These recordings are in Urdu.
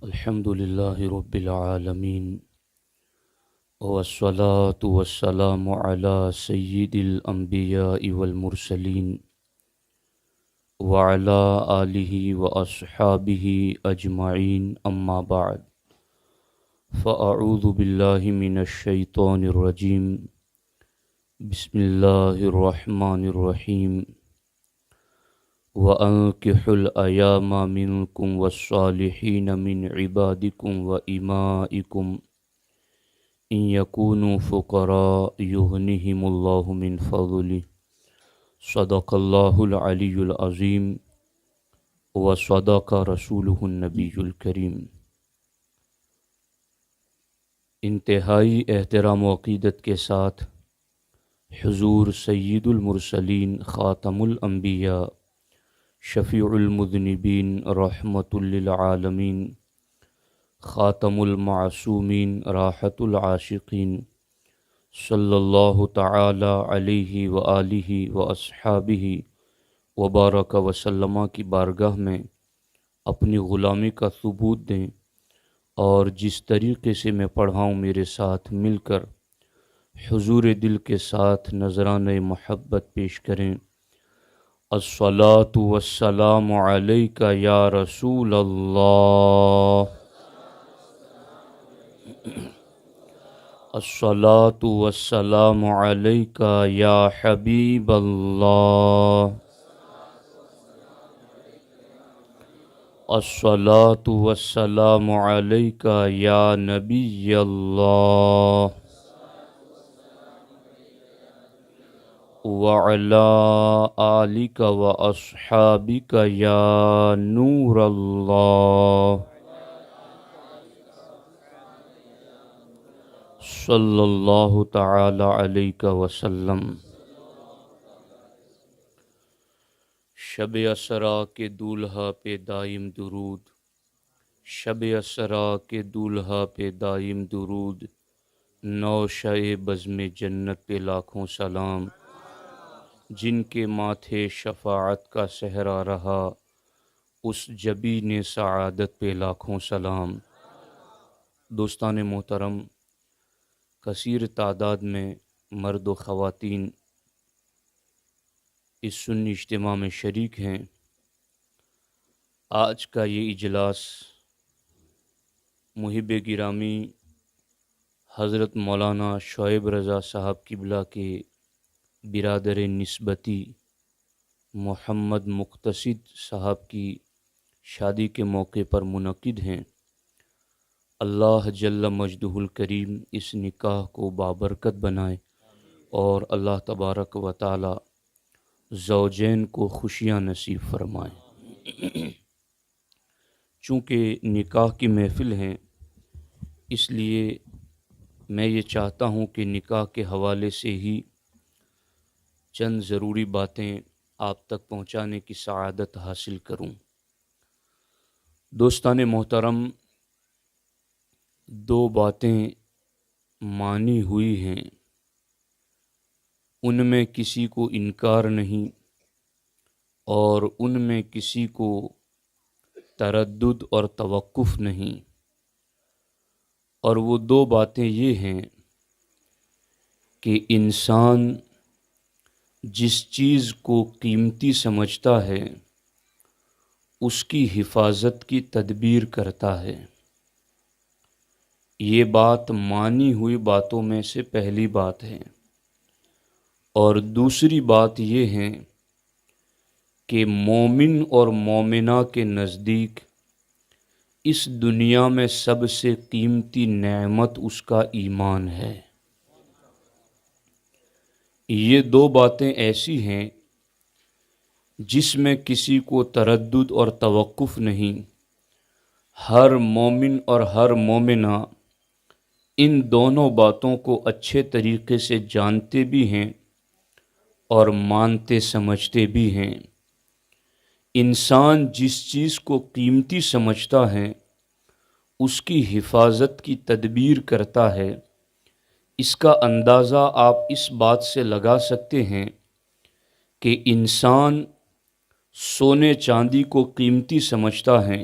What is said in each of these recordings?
الحمد لله رب العالمين والصلاة والسلام على سيد الأنبياء والمرسلين وعلى آله وأصحابه أجمعين أما بعد فأعوذ بالله من الشيطان الرجيم بسم الله الرحمن الرحيم وَأَنكِحُوا الْأَيَامَ مِنكُمْ وَالصَّالِحِينَ مِنْ عِبَادِكُمْ وَإِمَائِكُمْ إِنْ يَكُونُوا فُقَرَاءَ يُغْنِهِمُ اللَّهُ مِنْ فَضْلِهِ صدق الله العلي العظيم وصدق رسوله النبي الكريم۔ انتہائی احترام و عقیدت کے ساتھ حضور سید المرسلین خاتم الانبیاء شفیع المذنبین رحمت للعالمین خاتم المعصومین راحت العاشقین صلی اللہ تعالی علیہ وآلہ واصحابہ وبارک وسلم کی بارگاہ میں اپنی غلامی کا ثبوت دیں اور جس طریقے سے میں پڑھا ہوں میرے ساتھ مل کر حضور دل کے ساتھ نذرانہ محبت پیش کریں۔ الصلاۃ والسلام علیک یا رسول اللہ، الصلاۃ والسلام علیک یا حبیب اللہ، الصلاۃ والسلام علیک یا نبی اللہ، وَعَلَىٰ آلِكَ وَأَصْحَابِكَ يَا نور اللہ، صلی اللہ تعالی علیہ وسلم۔ شب اسرا کے دولہا پہ دائم درود، شب اسرا کے دولہا پہ دائم درود، نوشہ بزم جنت پہ لاکھوں سلام، جن کے ماتھے شفاعت کا صحرا رہا اس جبین سعادت پہ لاکھوں سلام۔ دوستان محترم، کثیر تعداد میں مرد و خواتین اس سنی اجتماع میں شریک ہیں۔ آج کا یہ اجلاس محب گرامی حضرت مولانا شعیب رضا صاحب قبلہ کے برادر نسبتی محمد مقتصد صاحب کی شادی کے موقع پر منعقد ہیں۔ اللہ جل مجدہ الکریم اس نکاح کو بابرکت بنائے اور اللہ تبارک و تعالی زوجین کو خوشیاں نصیب فرمائے۔ چونکہ نکاح کی محفل ہیں اس لیے میں یہ چاہتا ہوں کہ نکاح کے حوالے سے ہی چند ضروری باتیں آپ تک پہنچانے کی سعادت حاصل کروں۔ دوستان محترم، دو باتیں مانی ہوئی ہیں، ان میں کسی کو انکار نہیں اور ان میں کسی کو تردد اور توقف نہیں، اور وہ دو باتیں یہ ہیں کہ انسان جس چیز کو قیمتی سمجھتا ہے اس کی حفاظت کی تدبیر کرتا ہے۔ یہ بات مانی ہوئی باتوں میں سے پہلی بات ہے، اور دوسری بات یہ ہے کہ مومن اور مومنہ کے نزدیک اس دنیا میں سب سے قیمتی نعمت اس کا ایمان ہے۔ یہ دو باتیں ایسی ہیں جس میں کسی کو تردد اور توقف نہیں۔ ہر مومن اور ہر مومنہ ان دونوں باتوں کو اچھے طریقے سے جانتے بھی ہیں اور مانتے سمجھتے بھی ہیں۔ انسان جس چیز کو قیمتی سمجھتا ہے اس کی حفاظت کی تدبیر کرتا ہے۔ اس کا اندازہ آپ اس بات سے لگا سکتے ہیں کہ انسان سونے چاندی کو قیمتی سمجھتا ہے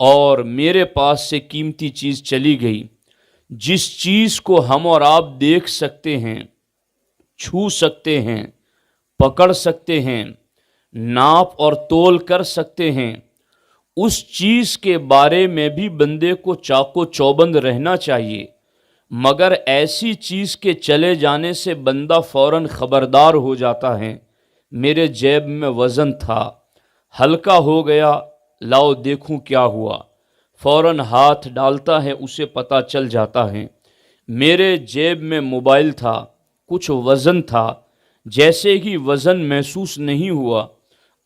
اور میرے پاس سے قیمتی چیز چلی گئی، جس چیز کو ہم اور آپ دیکھ سکتے ہیں، چھو سکتے ہیں، پکڑ سکتے ہیں، ناپ اور تول کر سکتے ہیں، اس چیز کے بارے میں بھی بندے کو چاق و چوبند رہنا چاہیے۔ مگر ایسی چیز کے چلے جانے سے بندہ فوراً خبردار ہو جاتا ہے، میرے جیب میں وزن تھا، ہلکا ہو گیا، لاؤ دیکھوں کیا ہوا، فوراً ہاتھ ڈالتا ہے، اسے پتہ چل جاتا ہے۔ میرے جیب میں موبائل تھا، کچھ وزن تھا، جیسے ہی وزن محسوس نہیں ہوا،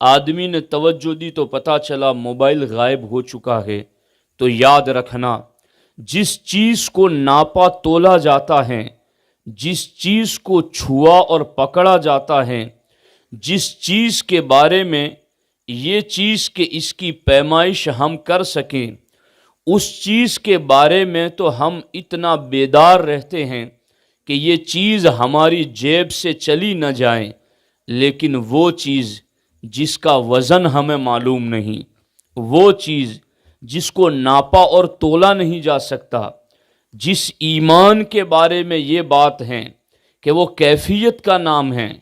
آدمی نے توجہ دی تو پتہ چلا موبائل غائب ہو چکا ہے۔ تو یاد رکھنا، جس چیز کو ناپا تولا جاتا ہے، جس چیز کو چھوا اور پکڑا جاتا ہے، جس چیز کے بارے میں یہ چیز کہ اس کی پیمائش ہم کر سکیں، اس چیز کے بارے میں تو ہم اتنا بیدار رہتے ہیں کہ یہ چیز ہماری جیب سے چلی نہ جائے، لیکن وہ چیز جس کا وزن ہمیں معلوم نہیں، وہ چیز جس کو ناپا اور تولا نہیں جا سکتا، جس ایمان کے بارے میں یہ بات ہے کہ وہ کیفیت کا نام ہے،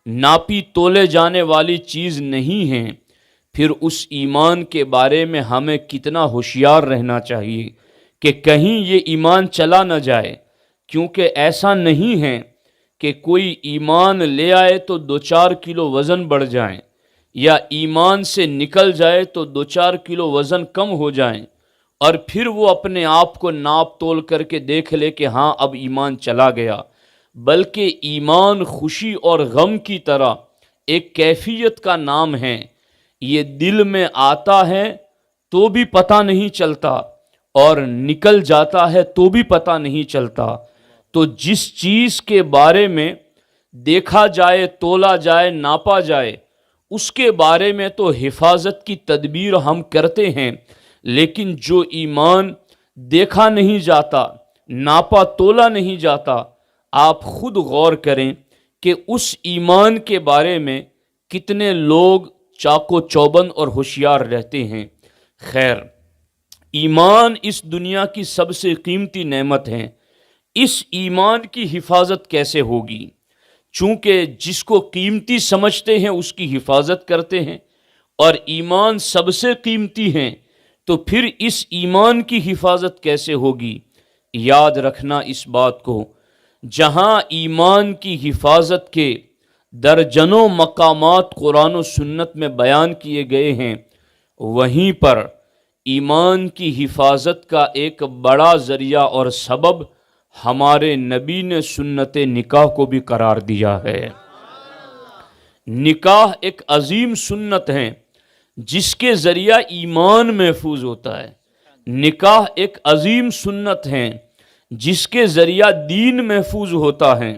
ناپی تولے جانے والی چیز نہیں ہے، پھر اس ایمان کے بارے میں ہمیں کتنا ہوشیار رہنا چاہیے کہ کہیں یہ ایمان چلا نہ جائے، کیونکہ ایسا نہیں ہے کہ کوئی ایمان لے آئے تو 2-4 کلو وزن بڑھ جائیں، یا ایمان سے نکل جائے تو 2-4 کلو وزن کم ہو جائیں، اور پھر وہ اپنے آپ کو ناپ تول کر کے دیکھ لے کہ ہاں اب ایمان چلا گیا۔ بلکہ ایمان خوشی اور غم کی طرح ایک کیفیت کا نام ہے، یہ دل میں آتا ہے تو بھی پتہ نہیں چلتا، اور نکل جاتا ہے تو بھی پتہ نہیں چلتا۔ تو جس چیز کے بارے میں دیکھا جائے، تولا جائے، ناپا جائے، اس کے بارے میں تو حفاظت کی تدبیر ہم کرتے ہیں، لیکن جو ایمان دیکھا نہیں جاتا، ناپا تولا نہیں جاتا، آپ خود غور کریں کہ اس ایمان کے بارے میں کتنے لوگ چاق و چوبند اور ہوشیار رہتے ہیں۔ خیر، ایمان اس دنیا کی سب سے قیمتی نعمت ہے، اس ایمان کی حفاظت کیسے ہوگی؟ چونکہ جس کو قیمتی سمجھتے ہیں اس کی حفاظت کرتے ہیں، اور ایمان سب سے قیمتی ہے، تو پھر اس ایمان کی حفاظت کیسے ہوگی؟ یاد رکھنا اس بات کو، جہاں ایمان کی حفاظت کے درجنوں مقامات قرآن و سنت میں بیان کیے گئے ہیں، وہیں پر ایمان کی حفاظت کا ایک بڑا ذریعہ اور سبب ہمارے نبی نے سنت نکاح کو بھی قرار دیا ہے۔ نکاح ایک عظیم سنت ہے جس کے ذریعہ ایمان محفوظ ہوتا ہے، نکاح ایک عظیم سنت ہے جس کے ذریعہ دین محفوظ ہوتا ہے۔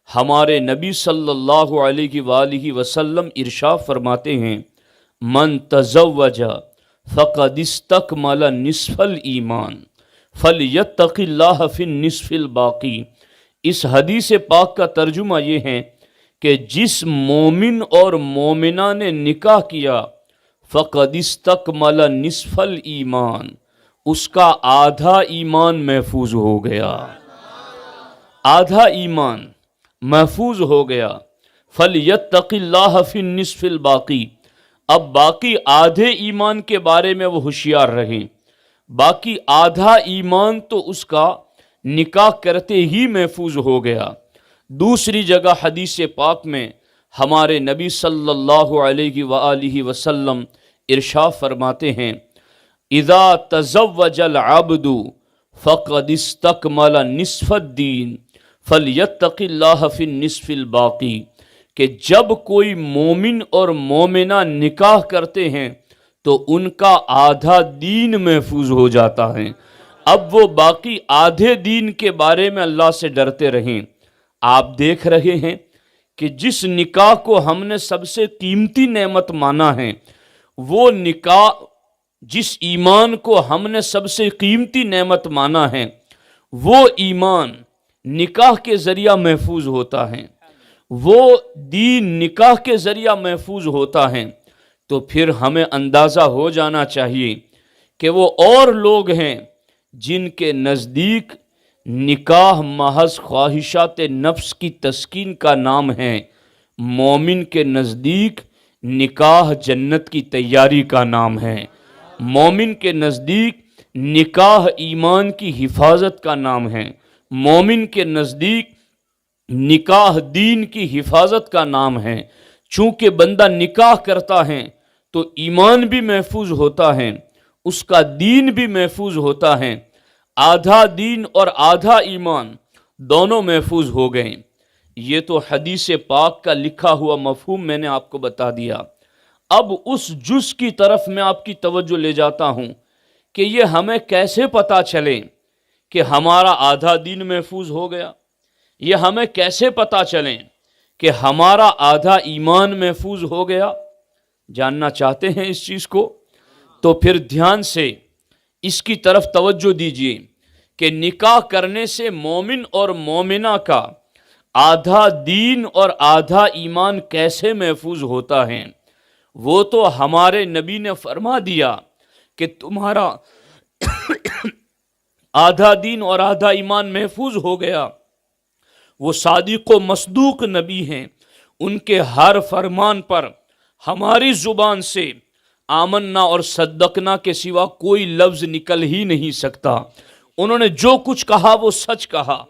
ہمارے نبی صلی اللہ علیہ وآلہ وسلم ارشاد فرماتے ہیں، من تزوج فقد استکمل نصف الایمان فلیتق اللہ فی النصف الباقی۔ اس حدیث پاک کا ترجمہ یہ ہے کہ جس مومن اور مومنہ نے نکاح کیا، فقد استکمل نصف الایمان، اس کا آدھا ایمان محفوظ ہو گیا، آدھا ایمان محفوظ ہو گیا۔ فلیتق اللہ فی النصف الباقی، اب باقی آدھے ایمان کے بارے میں وہ ہوشیار رہیں، باقی آدھا ایمان تو اس کا نکاح کرتے ہی محفوظ ہو گیا۔ دوسری جگہ حدیث پاک میں ہمارے نبی صلی اللہ علیہ وآلہ وسلم ارشاد فرماتے ہیں، اذا تزوج العبد فقد استکمل نصف الدین فلیتق اللہ فی النصف الباقی، کہ جب کوئی مومن اور مومنہ نکاح کرتے ہیں تو ان کا آدھا دین محفوظ ہو جاتا ہے۔ اب وہ باقی آدھے دین کے بارے میں اللہ سے ڈرتے رہیں۔ آپ دیکھ رہے ہیں کہ جس نکاح کو ہم نے سب سے قیمتی نعمت مانا ہے، وہ نکاح، جس ایمان کو ہم نے سب سے قیمتی نعمت مانا ہے، وہ ایمان نکاح کے ذریعہ محفوظ ہوتا ہے، وہ دین نکاح کے ذریعہ محفوظ ہوتا ہے۔ تو پھر ہمیں اندازہ ہو جانا چاہیے کہ وہ اور لوگ ہیں جن کے نزدیک نکاح محض خواہشات نفس کی تسکین کا نام ہے، مومن کے نزدیک نکاح جنت کی تیاری کا نام ہے، مومن کے نزدیک نکاح ایمان کی حفاظت کا نام ہے، مومن کے نزدیک نکاح دین کی حفاظت کا نام ہے۔ چونکہ بندہ نکاح کرتا ہے تو ایمان بھی محفوظ ہوتا ہے، اس کا دین بھی محفوظ ہوتا ہے، آدھا دین اور آدھا ایمان دونوں محفوظ ہو گئے۔ یہ تو حدیث پاک کا لکھا ہوا مفہوم میں نے آپ کو بتا دیا۔ اب اس جز کی طرف میں آپ کی توجہ لے جاتا ہوں کہ یہ ہمیں کیسے پتا چلے کہ ہمارا آدھا دین محفوظ ہو گیا، یہ ہمیں کیسے پتا چلے کہ ہمارا آدھا ایمان محفوظ ہو گیا۔ جاننا چاہتے ہیں اس چیز کو؟ تو پھر دھیان سے اس کی طرف توجہ دیجیے کہ نکاح کرنے سے مومن اور مومنہ کا آدھا دین اور آدھا ایمان کیسے محفوظ ہوتا ہے۔ وہ تو ہمارے نبی نے فرما دیا کہ تمہارا آدھا دین اور آدھا ایمان محفوظ ہو گیا۔ وہ صادق و مصدوق نبی ہیں، ان کے ہر فرمان پر ہماری زبان سے آمنا اور صدقنا کے سوا کوئی لفظ نکل ہی نہیں سکتا۔ انہوں نے جو کچھ کہا وہ سچ کہا،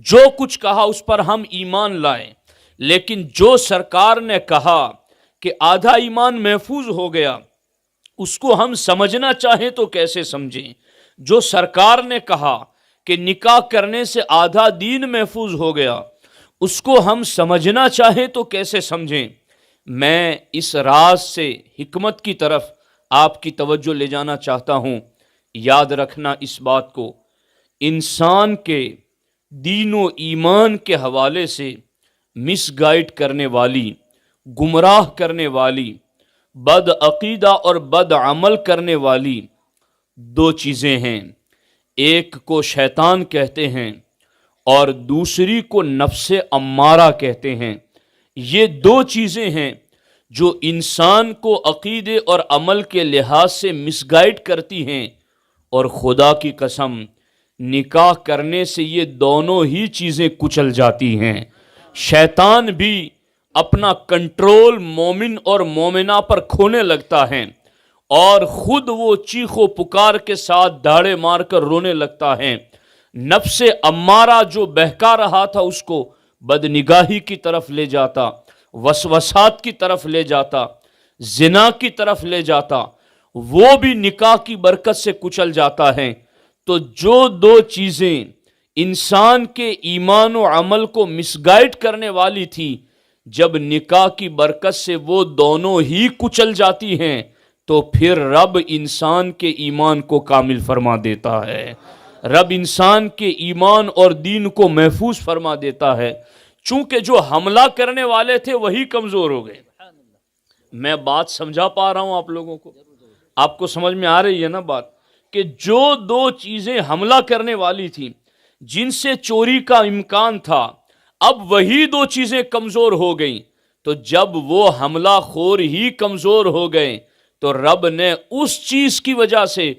جو کچھ کہا اس پر ہم ایمان لائے۔ لیکن جو سرکار نے کہا کہ آدھا ایمان محفوظ ہو گیا، اس کو ہم سمجھنا چاہیں تو کیسے سمجھیں؟ جو سرکار نے کہا کہ نکاح کرنے سے آدھا دین محفوظ ہو گیا، اس کو ہم سمجھنا چاہیں تو کیسے سمجھیں؟ میں اس راز سے حکمت کی طرف آپ کی توجہ لے جانا چاہتا ہوں۔ یاد رکھنا اس بات کو، انسان کے دین و ایمان کے حوالے سے مس گائیڈ کرنے والی، گمراہ کرنے والی، بد عقیدہ اور بد عمل کرنے والی دو چیزیں ہیں۔ ایک کو شیطان کہتے ہیں اور دوسری کو نفس امارہ کہتے ہیں۔ یہ دو چیزیں ہیں جو انسان کو عقیدے اور عمل کے لحاظ سے مس گائیڈ کرتی ہیں، اور خدا کی قسم نکاح کرنے سے یہ دونوں ہی چیزیں کچل جاتی ہیں۔ شیطان بھی اپنا کنٹرول مومن اور مومنہ پر کھونے لگتا ہے، اور خود وہ چیخ و پکار کے ساتھ دھاڑے مار کر رونے لگتا ہے۔ نفس امارہ جو بہکا رہا تھا اس کو بدنگاہی کی طرف لے جاتا، وسوسات کی طرف لے جاتا، زنا کی طرف لے جاتا، وہ بھی نکاح کی برکت سے کچل جاتا ہے۔ تو جو دو چیزیں انسان کے ایمان و عمل کو مس گائیڈ کرنے والی تھی، جب نکاح کی برکت سے وہ دونوں ہی کچل جاتی ہیں تو پھر رب انسان کے ایمان کو کامل فرما دیتا ہے، رب انسان کے ایمان اور دین کو محفوظ فرما دیتا ہے۔ چونکہ جو حملہ کرنے والے تھے وہی کمزور ہو گئے۔ میں بات سمجھا پا رہا ہوں آپ لوگوں کو؟ آپ کو سمجھ میں آ رہی ہے نا بات؟ کہ جو دو چیزیں حملہ کرنے والی تھیں، جن سے چوری کا امکان تھا، اب وہی دو چیزیں کمزور ہو گئیں۔ تو جب وہ حملہ خور ہی کمزور ہو گئے تو رب نے اس چیز کی وجہ سے،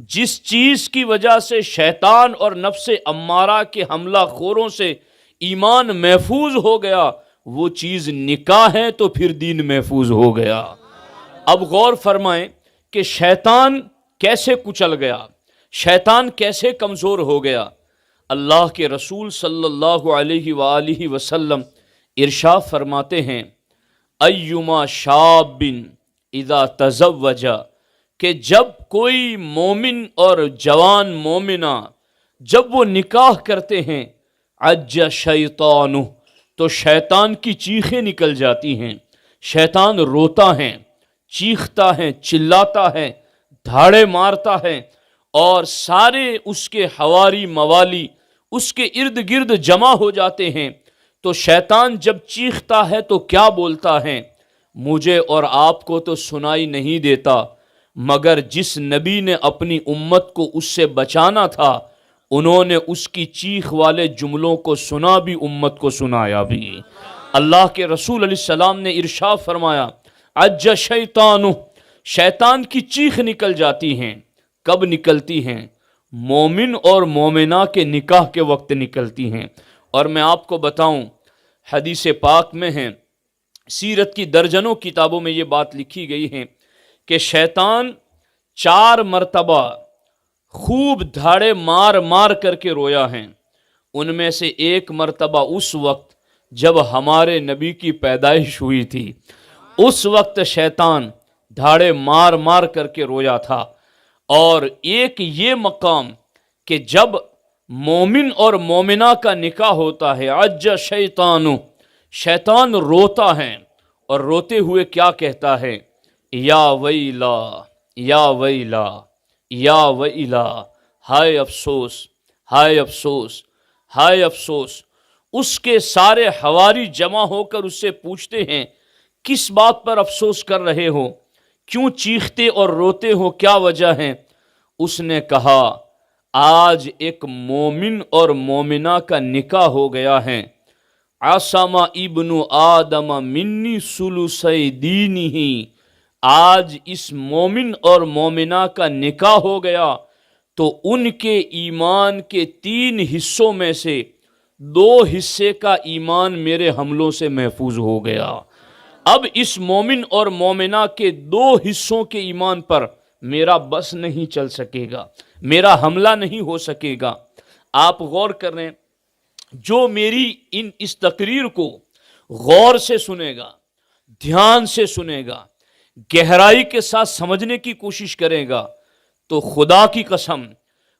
جس چیز کی وجہ سے شیطان اور نفس امارہ کے حملہ خوروں سے ایمان محفوظ ہو گیا، وہ چیز نکاح ہے، تو پھر دین محفوظ ہو گیا۔ اب غور فرمائیں کہ شیطان کیسے کچل گیا، شیطان کیسے کمزور ہو گیا۔ اللہ کے رسول صلی اللہ علیہ وآلہ وسلم ارشاد فرماتے ہیں، ایما شاب اذا تزوج، کہ جب کوئی مومن اور جوان مومنہ جب وہ نکاح کرتے ہیں، عج شیطانہ، تو شیطان کی چیخیں نکل جاتی ہیں، شیطان روتا ہے، چیختا ہے، چلاتا ہے، دھاڑے مارتا ہے، اور سارے اس کے حواری موالی اس کے ارد گرد جمع ہو جاتے ہیں۔ تو شیطان جب چیختا ہے تو کیا بولتا ہے؟ مجھے اور آپ کو تو سنائی نہیں دیتا، مگر جس نبی نے اپنی امت کو اس سے بچانا تھا، انہوں نے اس کی چیخ والے جملوں کو سنا بھی، امت کو سنایا بھی۔ اللہ کے رسول علیہ السلام نے ارشاد فرمایا، عج شیطانہ، شیطان کی چیخ نکل جاتی ہیں۔ کب نکلتی ہیں؟ مومن اور مومنہ کے نکاح کے وقت نکلتی ہیں۔ اور میں آپ کو بتاؤں، حدیث پاک میں ہیں، سیرت کی درجنوں کتابوں میں یہ بات لکھی گئی ہے کہ شیطان 4 مرتبہ خوب دھاڑے مار مار کر کے رویا ہے۔ ان میں سے ایک مرتبہ اس وقت جب ہمارے نبی کی پیدائش ہوئی تھی، اس وقت شیطان دھاڑے مار مار کر کے رویا تھا۔ اور ایک یہ مقام کہ جب مومن اور مومنہ کا نکاح ہوتا ہے، عج شیطان روتا ہے، اور روتے ہوئے کیا کہتا ہے؟ یا ویلا یا ویلا یا ویلا، ہائے افسوس ہائے افسوس ہائے افسوس۔ اس کے سارے حواری جمع ہو کر اس سے پوچھتے ہیں، کس بات پر افسوس کر رہے ہو؟ کیوں چیختے اور روتے ہو؟ کیا وجہ ہے؟ اس نے کہا، آج ایک مومن اور مومنہ کا نکاح ہو گیا ہے۔ عصم ابن آدم منی ثلثی دینہ، آج اس مومن اور مومنہ کا نکاح ہو گیا تو ان کے ایمان کے 3 حصوں میں سے 2 حصے کا ایمان میرے حملوں سے محفوظ ہو گیا۔ اب اس مومن اور مومنہ کے 2 حصوں کے ایمان پر میرا بس نہیں چل سکے گا، میرا حملہ نہیں ہو سکے گا۔ آپ غور کر رہے ہیں، جو میری اس تقریر کو غور سے سنے گا، دھیان سے سنے گا، گہرائی کے ساتھ سمجھنے کی کوشش کرے گا، تو خدا کی قسم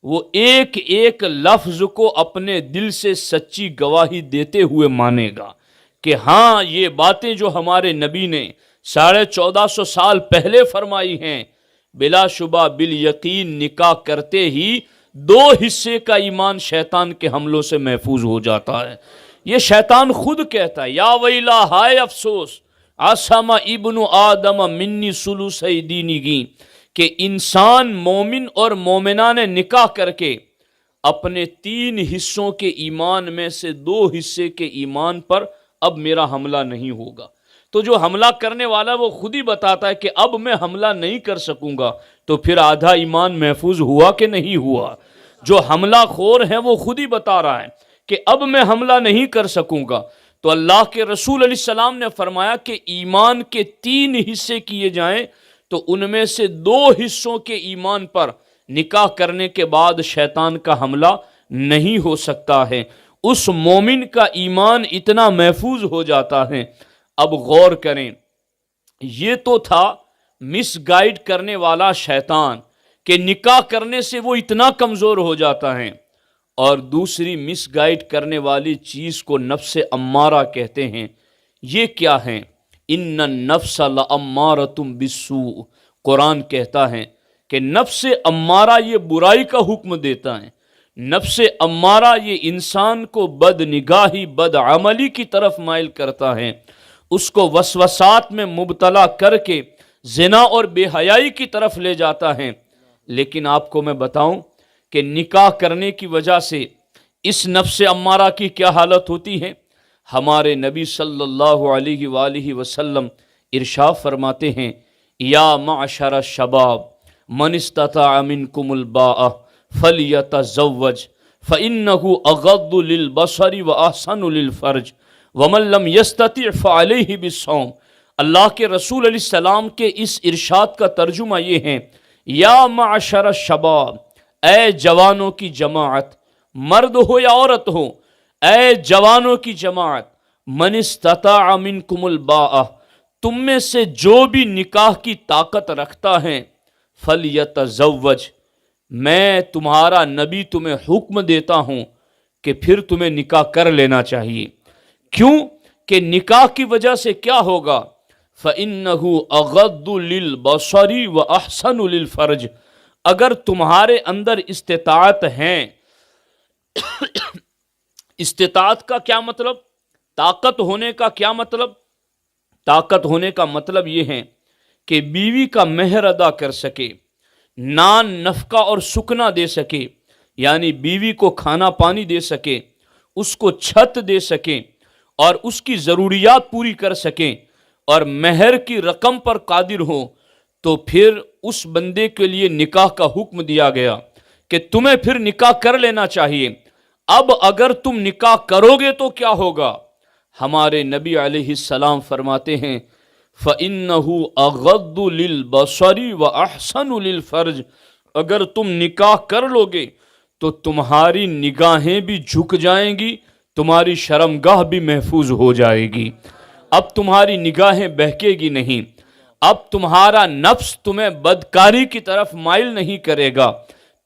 وہ ایک ایک لفظ کو اپنے دل سے سچی گواہی دیتے ہوئے مانے گا کہ ہاں، یہ باتیں جو ہمارے نبی نے 1450 سال پہلے فرمائی ہیں، بلا شبہ بالیقین نکاح کرتے ہی 2 حصے کا ایمان شیطان کے حملوں سے محفوظ ہو جاتا ہے۔ یہ شیطان خود کہتا ہے، یا ویلا، ہائے افسوس، عصم ابن آدم منی ثلثی دینہ، کہ انسان مومن اور مومنہ نے نکاح کر کے اپنے 3 حصوں کے ایمان میں سے 2 حصے کے ایمان پر اب میرا حملہ نہیں ہوگا۔ تو جو حملہ کرنے والا وہ خود ہی بتاتا ہے کہ اب میں حملہ نہیں کر سکوں گا، تو پھر آدھا ایمان محفوظ ہوا کہ نہیں ہوا؟ جو حملہ خور ہے وہ خود ہی بتا رہا ہے کہ اب میں حملہ نہیں کر سکوں گا۔ تو اللہ کے رسول علیہ السلام نے فرمایا کہ ایمان کے 3 حصے کیے جائیں تو ان میں سے 2 حصوں کے ایمان پر نکاح کرنے کے بعد شیطان کا حملہ نہیں ہو سکتا ہے۔ اس مومن کا ایمان اتنا محفوظ ہو جاتا ہے۔ اب غور کریں، یہ تو تھا مس گائیڈ کرنے والا شیطان کہ نکاح کرنے سے وہ اتنا کمزور ہو جاتا ہے، اور دوسری مس گائیڈ کرنے والی چیز کو نفس امارہ کہتے ہیں۔ یہ کیا ہیں؟ ان النفس لامارۃ بالسوء، قرآن کہتا ہے کہ نفس امارہ یہ برائی کا حکم دیتا ہے۔ نفس امارہ یہ انسان کو بد نگاہی، بد عملی کی طرف مائل کرتا ہے، اس کو وسوسات میں مبتلا کر کے زنا اور بے حیائی کی طرف لے جاتا ہے۔ لیکن آپ کو میں بتاؤں کہ نکاح کرنے کی وجہ سے اس نفس امارہ کی کیا حالت ہوتی ہے؟ ہمارے نبی صلی اللہ علیہ وآلہ وسلم ارشاد فرماتے ہیں، یا معشر الشباب من استطاع منکم الباءۃ فلیتزوج فإنہ اغض للبصر واحسن للفرج ومن لم یستطع فعلیہ بالصوم۔ اللہ کے رسول علیہ السلام کے اس ارشاد کا ترجمہ یہ ہے، یا معشر الشباب، اے جوانوں کی جماعت، مرد ہو یا عورت ہو، اے جوانوں کی جماعت، من استطاع منکم الباءۃ، تم میں سے جو بھی نکاح کی طاقت رکھتا ہے، فلیتزوج، میں تمہارا نبی تمہیں حکم دیتا ہوں کہ پھر تمہیں نکاح کر لینا چاہیے۔ کیوں کہ نکاح کی وجہ سے کیا ہوگا؟ فَإِنَّهُ أَغَضُّ لِلْبَصَرِ وَأَحْسَنُ لِلْفَرْجِ، اگر تمہارے اندر استطاعت ہیں، استطاعت کا کیا مطلب؟ طاقت ہونے کا کیا مطلب؟ طاقت ہونے کا مطلب یہ ہے کہ بیوی کا مہر ادا کر سکے، نان نفقہ اور سکنا دے سکے، یعنی بیوی کو کھانا پانی دے سکے، اس کو چھت دے سکیں اور اس کی ضروریات پوری کر سکیں، اور مہر کی رقم پر قادر ہو، تو پھر اس بندے کے لیے نکاح کا حکم دیا گیا کہ تمہیں پھر نکاح کر لینا چاہیے۔ اب اگر تم نکاح کرو گے تو کیا ہوگا؟ ہمارے نبی علیہ السلام فرماتے ہیں فَإِنَّهُ أَغَضُّ لِلْبَصَرِ وَأَحْسَنُ لِلْفَرْجِ، اگر تم نکاح کر لو گے تو تمہاری نگاہیں بھی جھک جائیں گی، تمہاری شرمگاہ بھی محفوظ ہو جائے گی، اب تمہاری نگاہیں بہکے گی نہیں، اب تمہارا نفس تمہیں بدکاری کی طرف مائل نہیں کرے گا۔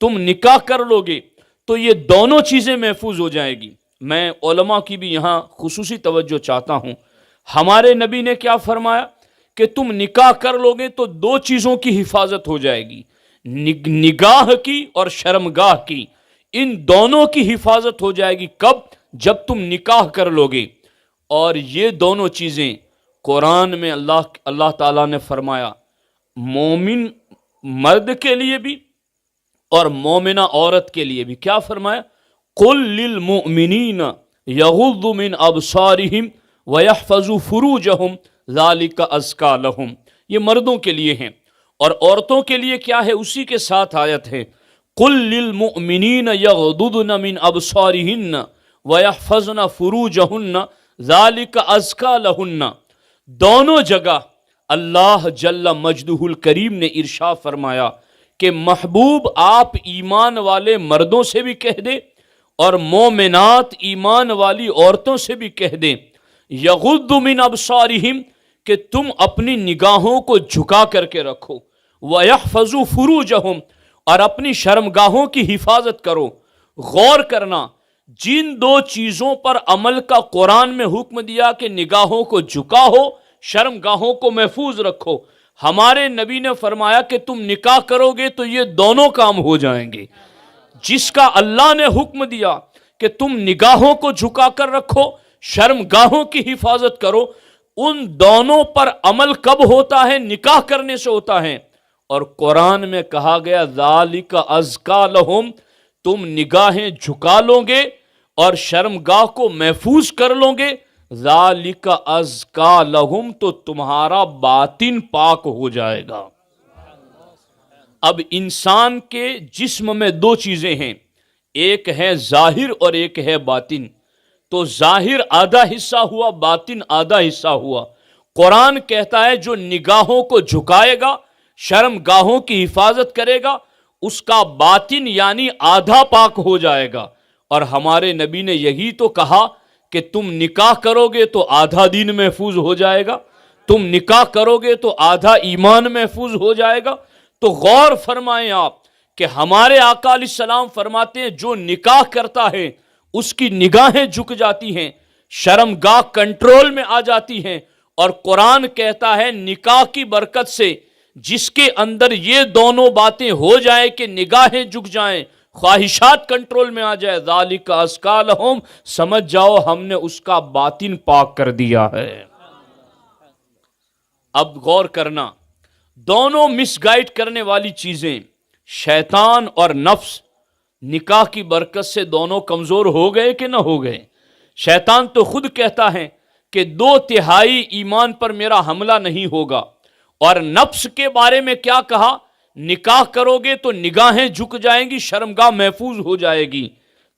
تم نکاح کر لو گے تو یہ دونوں چیزیں محفوظ ہو جائیں گی۔ میں علماء کی بھی یہاں خصوصی توجہ چاہتا ہوں۔ ہمارے نبی نے کیا فرمایا کہ تم نکاح کر لو گے تو دو چیزوں کی حفاظت ہو جائے گی، نگاہ کی اور شرمگاہ کی، ان دونوں کی حفاظت ہو جائے گی۔ کب؟ جب تم نکاح کر لو گے۔ اور یہ دونوں چیزیں قرآن میں اللہ تعالیٰ نے فرمایا مومن مرد کے لیے بھی اور مومنہ عورت کے لیے بھی۔ کیا فرمایا؟ قُل لِّلْمُؤْمِنِينَ يَغُضُّوا مِنْ أَبْصَارِهِمْ وَيَحْفَظُوا فُرُوجَهُمْ ذَلِكَ أَزْكَىٰ لَهُمْ، یہ مردوں کے لیے ہیں۔ اور عورتوں کے لیے کیا ہے؟ اسی کے ساتھ آیت ہے قُل لِّلْمُؤْمِنِينَ يَغْضُضْنَ مِنْ أَبْصَارِهِنَّ وَيَحْفَظْنَ فُرُوجَهُنَّ ذَلِكَ أَزْكَىٰ لَهُنَّ۔ دونوں جگہ اللہ جل مجدہ الکریم نے ارشاد فرمایا کہ محبوب آپ ایمان والے مردوں سے بھی کہہ دیں اور مومنات ایمان والی عورتوں سے بھی کہہ دیں یغض من ابصارہم، کہ تم اپنی نگاہوں کو جھکا کر کے رکھو، وَيَحْفَظُوا فُرُوجَهُمْ، اور اپنی شرمگاہوں کی حفاظت کرو۔ غور کرنا، جن دو چیزوں پر عمل کا قرآن میں حکم دیا کہ نگاہوں کو جھکاؤ، شرمگاہوں کو محفوظ رکھو، ہمارے نبی نے فرمایا کہ تم نکاح کرو گے تو یہ دونوں کام ہو جائیں گے۔ جس کا اللہ نے حکم دیا کہ تم نگاہوں کو جھکا کر رکھو، شرمگاہوں کی حفاظت کرو، ان دونوں پر عمل کب ہوتا ہے؟ نکاح کرنے سے ہوتا ہے۔ اور قرآن میں کہا گیا ذالک ازکیٰ لہم، تم نگاہیں جھکا لو گے اور شرمگاہ کو محفوظ کر لو گے، ذالک ازکیٰ لہم، تو تمہارا باطن پاک ہو جائے گا۔ اب انسان کے جسم میں دو چیزیں ہیں، ایک ہے ظاہر اور ایک ہے باطن۔ تو ظاہر آدھا حصہ ہوا، باطن آدھا حصہ ہوا۔ قرآن کہتا ہے جو نگاہوں کو جھکائے گا، شرمگاہوں کی حفاظت کرے گا، اس کا باطن یعنی آدھا پاک ہو جائے گا۔ اور ہمارے نبی نے یہی تو کہا کہ تم نکاح کرو گے تو آدھا دین محفوظ ہو جائے گا، تم نکاح کرو گے تو آدھا ایمان محفوظ ہو جائے گا۔ تو غور فرمائیں آپ کہ ہمارے آقا علیہ السلام فرماتے ہیں جو نکاح کرتا ہے اس کی نگاہیں جھک جاتی ہیں، شرمگاہ کنٹرول میں آ جاتی ہیں۔ اور قرآن کہتا ہے نکاح کی برکت سے جس کے اندر یہ دونوں باتیں ہو جائیں کہ نگاہیں جھک جائیں، خواہشات کنٹرول میں آ جائے، ذالک ازکیٰ لہم، سمجھ جاؤ ہم نے اس کا باطن پاک کر دیا ہے۔ اب غور کرنا، دونوں مس گائیڈ کرنے والی چیزیں شیطان اور نفس، نکاح کی برکت سے دونوں کمزور ہو گئے کہ نہ ہو گئے؟ شیطان تو خود کہتا ہے کہ 2/3 ایمان پر میرا حملہ نہیں ہوگا، اور نفس کے بارے میں کیا کہا؟ نکاح کرو گے تو نگاہیں جھک جائیں گی، شرمگاہ محفوظ ہو جائے گی۔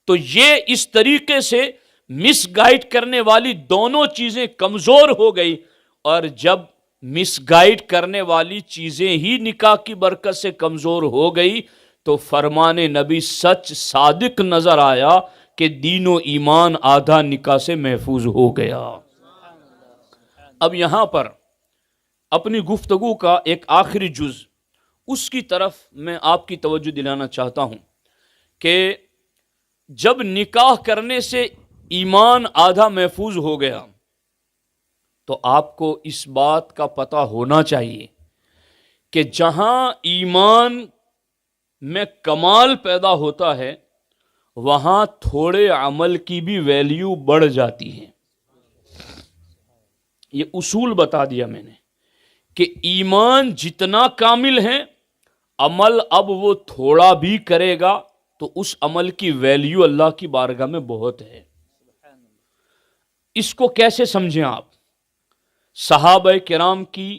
تو یہ اس طریقے سے مس گائیڈ کرنے والی دونوں چیزیں کمزور ہو گئی، اور جب مس گائیڈ کرنے والی چیزیں ہی نکاح کی برکت سے کمزور ہو گئی تو فرمان نبی سچ صادق نظر آیا کہ دین و ایمان آدھا نکاح سے محفوظ ہو گیا۔ اب یہاں پر اپنی گفتگو کا ایک آخری جز، اس کی طرف میں آپ کی توجہ دلانا چاہتا ہوں کہ جب نکاح کرنے سے ایمان آدھا محفوظ ہو گیا تو آپ کو اس بات کا پتہ ہونا چاہیے کہ جہاں ایمان میں کمال پیدا ہوتا ہے وہاں تھوڑے عمل کی بھی ویلیو بڑھ جاتی ہے۔ یہ اصول بتا دیا میں نے کہ ایمان جتنا کامل ہے، عمل اب وہ تھوڑا بھی کرے گا تو اس عمل کی ویلیو اللہ کی بارگاہ میں بہت ہے۔ اس کو کیسے سمجھیں آپ؟ صحابہ کرام کی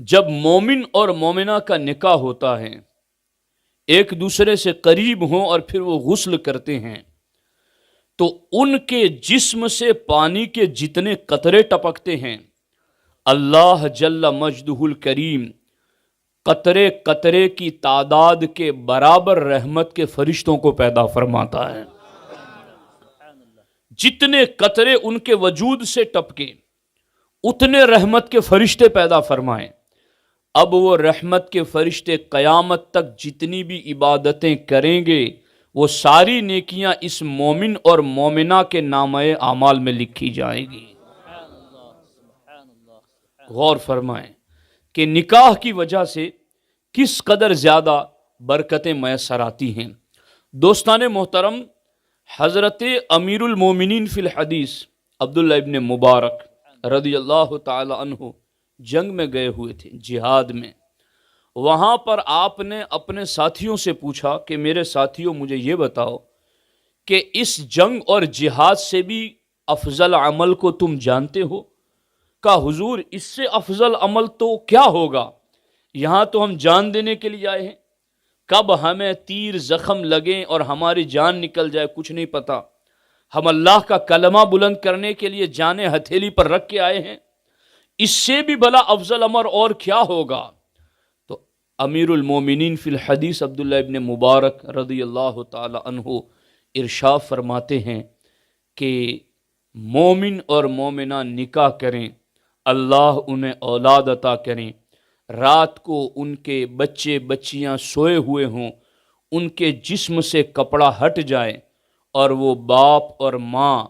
جب مومن اور مومنہ کا نکاح ہوتا ہے، ایک دوسرے سے قریب ہوں اور پھر وہ غسل کرتے ہیں، تو ان کے جسم سے پانی کے جتنے قطرے ٹپکتے ہیں، اللہ جل مجدہ الکریم قطرے قطرے کی تعداد کے برابر رحمت کے فرشتوں کو پیدا فرماتا ہے۔ جتنے قطرے ان کے وجود سے ٹپکے اتنے رحمت کے فرشتے پیدا فرمائیں۔ اب وہ رحمت کے فرشتے قیامت تک جتنی بھی عبادتیں کریں گے، وہ ساری نیکیاں اس مومن اور مومنہ کے نامہ اعمال میں لکھی جائیں گی۔ غور فرمائیں کہ نکاح کی وجہ سے کس قدر زیادہ برکتیں میسر آتی ہیں۔ دوستان محترم، حضرت امیر المومنین فی الحدیث عبداللہ ابن مبارک رضی اللہ تعالی عنہ جنگ میں گئے ہوئے تھے، جہاد میں۔ وہاں پر آپ نے اپنے ساتھیوں سے پوچھا کہ میرے ساتھیوں مجھے یہ بتاؤ کہ اس جنگ اور جہاد سے بھی افضل عمل کو تم جانتے ہو؟ کہا حضور اس سے افضل عمل تو کیا ہوگا، یہاں تو ہم جان دینے کے لیے آئے ہیں، کب ہمیں تیر زخم لگیں اور ہماری جان نکل جائے کچھ نہیں پتا، ہم اللہ کا کلمہ بلند کرنے کے لیے جانیں ہتھیلی پر رکھ کے آئے ہیں، اس سے بھی بھلا افضل عمل اور کیا ہوگا؟ تو امیر المومنین فی الحدیث عبداللہ ابن مبارک رضی اللہ تعالی عنہ ارشاد فرماتے ہیں کہ مومن اور مومنہ نکاح کریں، اللہ انہیں اولاد عطا کریں، رات کو ان کے بچے بچیاں سوئے ہوئے ہوں، ان کے جسم سے کپڑا ہٹ جائے اور وہ باپ اور ماں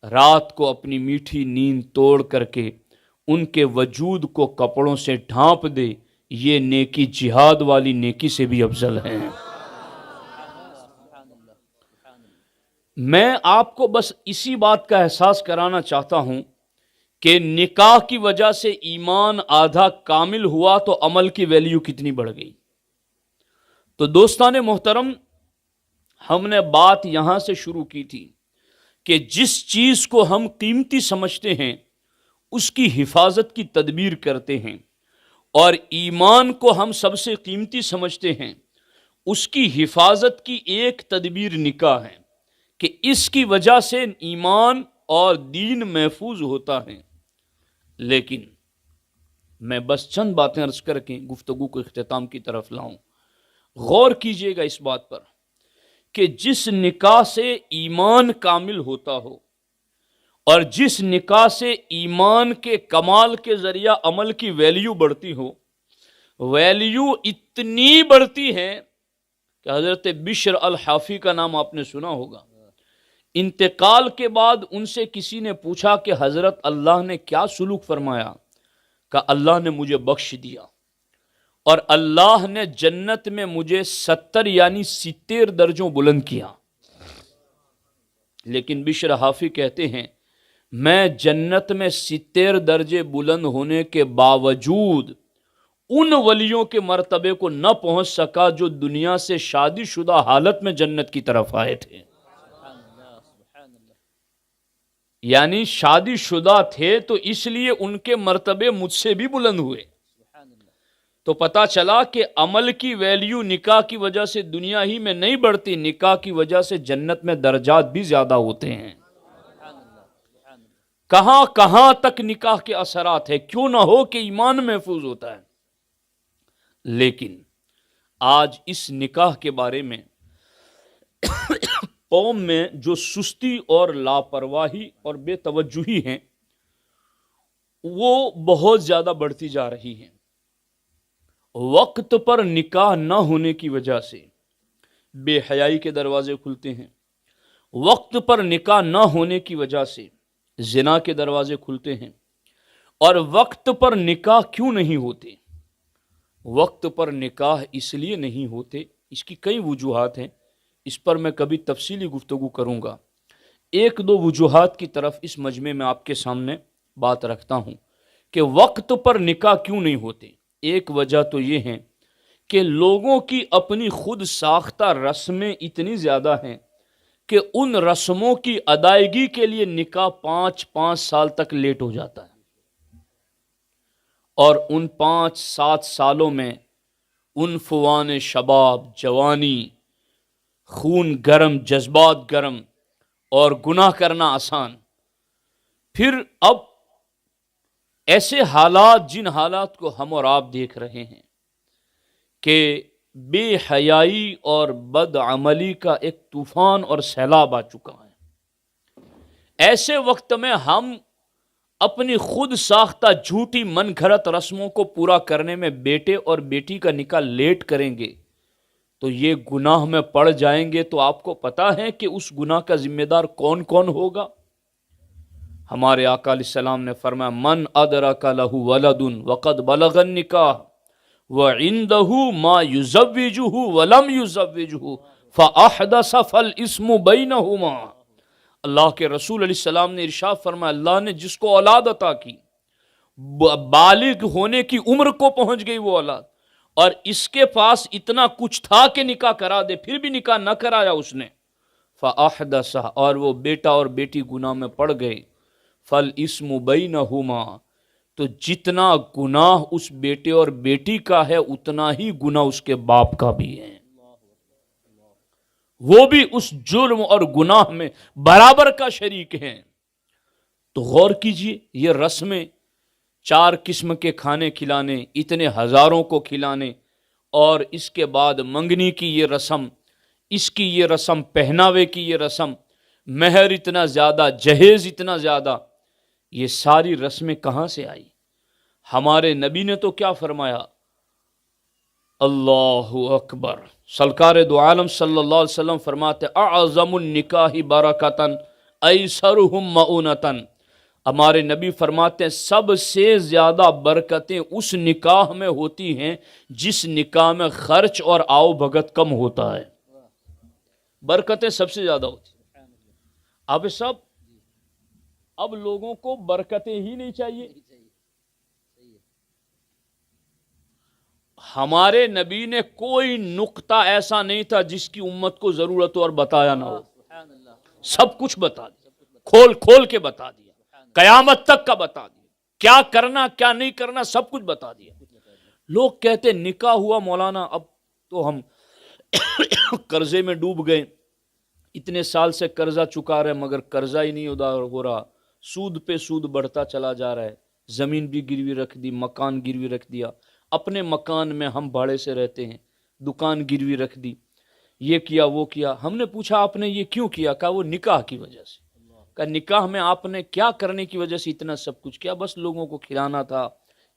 رات کو اپنی میٹھی نیند توڑ کر کے ان کے وجود کو کپڑوں سے ڈھانپ دے، یہ نیکی جہاد والی نیکی سے بھی افضل ہے۔ میں آپ کو بس اسی بات کا احساس کرانا چاہتا ہوں کہ نکاح کی وجہ سے ایمان آدھا کامل ہوا تو عمل کی ویلیو کتنی بڑھ گئی۔ تو دوستان محترم، ہم نے بات یہاں سے شروع کی تھی کہ جس چیز کو ہم قیمتی سمجھتے ہیں اس کی حفاظت کی تدبیر کرتے ہیں، اور ایمان کو ہم سب سے قیمتی سمجھتے ہیں، اس کی حفاظت کی ایک تدبیر نکاح ہے کہ اس کی وجہ سے ایمان اور دین محفوظ ہوتا ہے۔ لیکن میں بس چند باتیں عرض کر کے گفتگو کو اختتام کی طرف لاؤں۔ غور کیجئے گا اس بات پر کہ جس نکاح سے ایمان کامل ہوتا ہو اور جس نکاح سے ایمان کے کمال کے ذریعہ عمل کی ویلیو بڑھتی ہو، ویلیو اتنی بڑھتی ہے کہ حضرت بشر الحافی کا نام آپ نے سنا ہوگا۔ انتقال کے بعد ان سے کسی نے پوچھا کہ حضرت اللہ نے کیا سلوک فرمایا؟ کہ اللہ نے مجھے بخش دیا اور اللہ نے جنت میں مجھے 70 یعنی 70 درجوں بلند کیا۔ لیکن بشر حافی کہتے ہیں میں جنت میں 70 درجے بلند ہونے کے باوجود ان ولیوں کے مرتبے کو نہ پہنچ سکا جو دنیا سے شادی شدہ حالت میں جنت کی طرف آئے تھے۔ یعنی شادی شدہ تھے تو اس لیے ان کے مرتبے مجھ سے بھی بلند ہوئے۔ تو پتا چلا کہ عمل کی ویلیو نکاح کی وجہ سے دنیا ہی میں نہیں بڑھتی، نکاح کی وجہ سے جنت میں درجات بھی زیادہ ہوتے ہیں۔ کہاں کہاں تک نکاح کے اثرات ہیں، کیوں نہ ہو کہ ایمان محفوظ ہوتا ہے۔ لیکن آج اس نکاح کے بارے میں قوم میں جو سستی اور لاپرواہی اور بے توجہی ہیں وہ بہت زیادہ بڑھتی جا رہی ہیں۔ وقت پر نکاح نہ ہونے کی وجہ سے بے حیائی کے دروازے کھلتے ہیں، وقت پر نکاح نہ ہونے کی وجہ سے زنا کے دروازے کھلتے ہیں۔ اور وقت پر نکاح کیوں نہیں ہوتے؟ وقت پر نکاح اس لیے نہیں ہوتے، اس کی کئی وجوہات ہیں، اس پر میں کبھی تفصیلی گفتگو کروں گا۔ ایک دو وجوہات کی طرف اس مجمع میں آپ کے سامنے بات رکھتا ہوں کہ وقت پر نکاح کیوں نہیں ہوتے۔ ایک وجہ تو یہ ہے کہ لوگوں کی اپنی خود ساختہ رسمیں اتنی زیادہ ہیں کہ ان رسموں کی ادائیگی کے لیے نکاح 5 سال تک لیٹ ہو جاتا ہے، اور ان 5-7 سالوں میں عنفوان شباب، جوانی، خون گرم، جذبات گرم اور گناہ کرنا آسان. پھر اب ایسے حالات، جن حالات کو ہم اور آپ دیکھ رہے ہیں کہ بے حیائی اور بد عملی کا ایک طوفان اور سیلاب آ چکا ہے. ایسے وقت میں ہم اپنی خود ساختہ جھوٹی من گھڑت رسموں کو پورا کرنے میں بیٹے اور بیٹی کا نکاح لیٹ کریں گے تو یہ گناہ میں پڑ جائیں گے. تو آپ کو پتا ہے کہ اس گناہ کا ذمہ دار کون کون ہوگا؟ ہمارے آقا علیہ السلام نے فرمایا من ادرک لہ ولد وقد بلغ النکاح وعنده ما یزوجہ ولم یزوجہ فاحدث فالاسم بینہما. اللہ کے رسول علیہ السلام نے ارشاد فرمایا اللہ نے جس کو اولاد عطا کی، بالغ ہونے کی عمر کو پہنچ گئی وہ اولاد، اور اس کے پاس اتنا کچھ تھا کہ نکاح کرا دے، پھر بھی نکاح نہ کرایا اس نے، فاحدث، اور وہ بیٹا اور بیٹی گناہ میں پڑ گئے، فالاسم بینہما، تو جتنا گناہ اس بیٹے اور بیٹی کا ہے اتنا ہی گناہ اس کے باپ کا بھی ہے، وہ بھی اس جرم اور گناہ میں برابر کا شریک ہیں. تو غور کیجئے، یہ رسمیں 4 قسم کے کھانے کھلانے، اتنے ہزاروں کو کھلانے، اور اس کے بعد منگنی کی یہ رسم، اس کی یہ رسم، پہناوے کی یہ رسم، مہر اتنا زیادہ، جہیز اتنا زیادہ، یہ ساری رسمیں کہاں سے آئی؟ ہمارے نبی نے تو کیا فرمایا؟ اللہ اکبر. سرکار دو عالم صلی اللہ علیہ وسلم فرماتے اعظم النکاح برکتاً ایسرہم مؤونتاً. ہمارے نبی فرماتے ہیں سب سے زیادہ برکتیں اس نکاح میں ہوتی ہیں جس نکاح میں خرچ اور آؤ بھگت کم ہوتا ہے. برکتیں سب سے زیادہ ہوتی ہیں. اب اب لوگوں کو برکتیں ہی نہیں چاہیے. ہمارے نبی نے کوئی نقطہ ایسا نہیں تھا جس کی امت کو ضرورت ہو اور بتایا نہ ہو. سب کچھ بتا دیا، کھول کھول کے بتا دیا، قیامت تک کا بتا دیا، کیا کرنا کیا نہیں کرنا سب کچھ بتا دیا. لوگ کہتے نکاح ہوا مولانا اب تو ہم قرضے میں ڈوب گئے، اتنے سال سے قرضہ چکا رہے مگر قرضہ ہی نہیں ادا ہو رہا، سود پہ سود بڑھتا چلا جا رہا ہے، زمین بھی گروی رکھ دی، مکان گروی رکھ دیا، اپنے مکان میں ہم بھاڑے سے رہتے ہیں، دکان گروی رکھ دی، یہ کیا وہ کیا. ہم نے پوچھا آپ نے یہ کیوں کیا؟ کہا وہ نکاح کی وجہ سے. کہا نکاح میں آپ نے کیا کرنے کی وجہ سے اتنا سب کچھ کیا؟ بس لوگوں کو کھلانا تھا،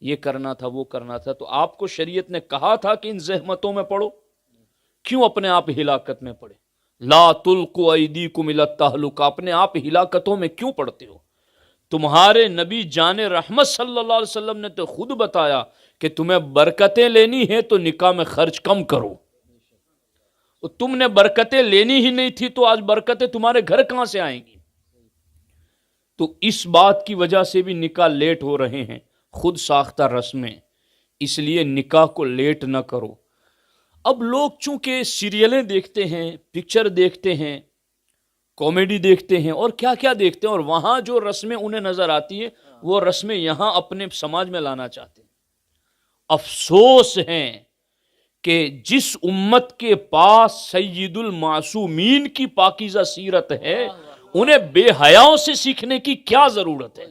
یہ کرنا تھا، وہ کرنا تھا. تو آپ کو شریعت نے کہا تھا کہ ان زحمتوں میں پڑو، کیوں اپنے آپ ہلاکت میں پڑے؟ لا تلقوا ایدیکم الی التہلکہ، اپنے آپ ہلاکتوں میں کیوں پڑتے ہو؟ تمہارے نبی جان رحمت صلی اللہ علیہ وسلم نے تو خود بتایا کہ تمہیں برکتیں لینی ہے تو نکاح میں خرچ کم کرو. تم نے برکتیں لینی ہی نہیں تھی تو آج برکتیں تمہارے گھر کہاں سے آئیں گی؟ تو اس بات کی وجہ سے بھی نکاح لیٹ ہو رہے ہیں، خود ساختہ رسمیں. اس لیے نکاح کو لیٹ نہ کرو. اب لوگ چونکہ سیریلیں دیکھتے ہیں، پکچر دیکھتے ہیں، کامیڈی دیکھتے ہیں اور کیا کیا دیکھتے ہیں، اور وہاں جو رسمیں انہیں نظر آتی ہیں وہ رسمیں یہاں اپنے سماج میں لانا چاہتے ہیں. افسوس ہے کہ جس امت کے پاس سید المعصومین کی پاکیزہ سیرت ہے انہیں بے حیاؤں سے سیکھنے کی کیا ضرورت ہے؟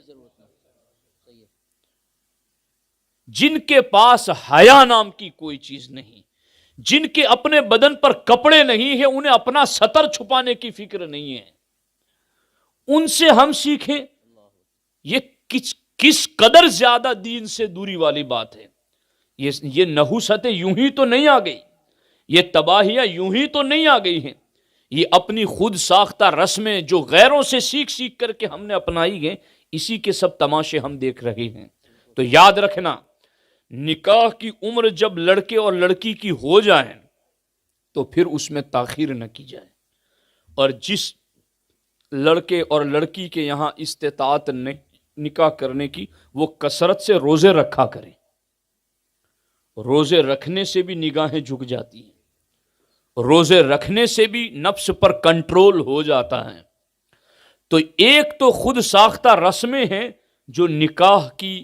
جن کے پاس حیا نام کی کوئی چیز نہیں، جن کے اپنے بدن پر کپڑے نہیں ہیں، انہیں اپنا سطر چھپانے کی فکر نہیں ہے، ان سے ہم سیکھیں. یہ کس قدر زیادہ دین سے دوری والی بات ہے. یہ نحوستیں یوں ہی تو نہیں آ گئی، یہ تباہیاں یوں ہی تو نہیں آ گئی ہیں. یہ اپنی خود ساختہ رسمیں جو غیروں سے سیکھ کر کے ہم نے اپنائی ہیں، اسی کے سب تماشے ہم دیکھ رہے ہیں. تو یاد رکھنا، نکاح کی عمر جب لڑکے اور لڑکی کی ہو جائے تو پھر اس میں تاخیر نہ کی جائے. اور جس لڑکے اور لڑکی کے یہاں استطاعت نکاح کرنے کی، وہ کثرت سے روزے رکھا کریں. روزے رکھنے سے بھی نگاہیں جھک جاتی ہیں، روزے رکھنے سے بھی نفس پر کنٹرول ہو جاتا ہے. تو ایک تو خود ساختہ رسمیں ہیں جو نکاح کی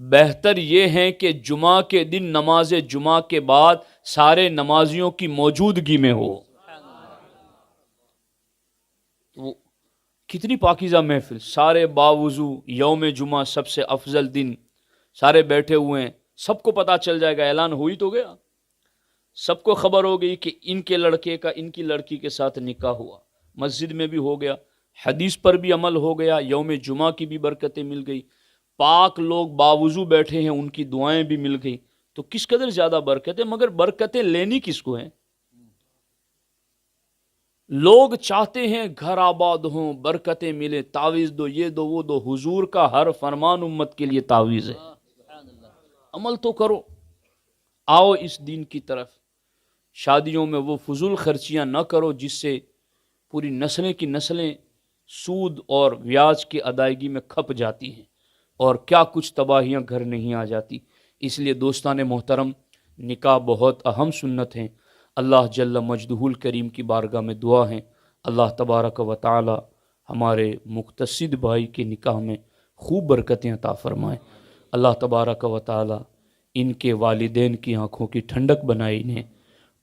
بہتر یہ ہے کہ جمعہ کے دن نماز جمعہ کے بعد سارے نمازیوں کی موجودگی میں ہو. وہ کتنی پاکیزہ محفل، سارے باوضو، یوم جمعہ سب سے افضل دن، سارے بیٹھے ہوئے ہیں، سب کو پتا چل جائے گا، اعلان ہو ہی تو گیا، سب کو خبر ہو گئی کہ ان کے لڑکے کا ان کی لڑکی کے ساتھ نکاح ہوا، مسجد میں بھی ہو گیا، حدیث پر بھی عمل ہو گیا، یوم جمعہ کی بھی برکتیں مل گئی، پاک لوگ باوضو بیٹھے ہیں، ان کی دعائیں بھی مل گئی، تو کس قدر زیادہ برکتیں. مگر برکتیں لینی کس کو ہیں؟ لوگ چاہتے ہیں گھر آباد ہوں، برکتیں ملے، تعویذ دو، یہ دو وہ دو. حضور کا ہر فرمان امت کے لیے تعویذ ہے. عمل تو کرو، آؤ اس دین کی طرف. شادیوں میں وہ فضول خرچیاں نہ کرو جس سے پوری نسلیں کی نسلیں سود اور بیاج کی ادائیگی میں کھپ جاتی ہیں اور کیا کچھ تباہیاں گھر نہیں آ جاتی. اس لیے دوستان محترم، نکاح بہت اہم سنت ہیں. اللہ جل مجدہ الکریم کی بارگاہ میں دعا ہے، اللہ تبارک و تعالی ہمارے مقتصد بھائی کے نکاح میں خوب برکتیں عطا فرمائے. اللہ تبارک و تعالی ان کے والدین کی آنکھوں کی ٹھنڈک بنائے انہیں،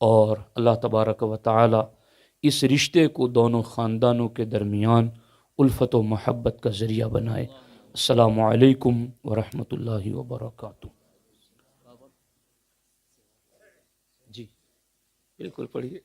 اور اللہ تبارک و تعالی اس رشتے کو دونوں خاندانوں کے درمیان الفت و محبت کا ذریعہ بنائے. السلام علیکم ورحمۃ اللہ وبرکاتہ. جی بالکل پڑھیے.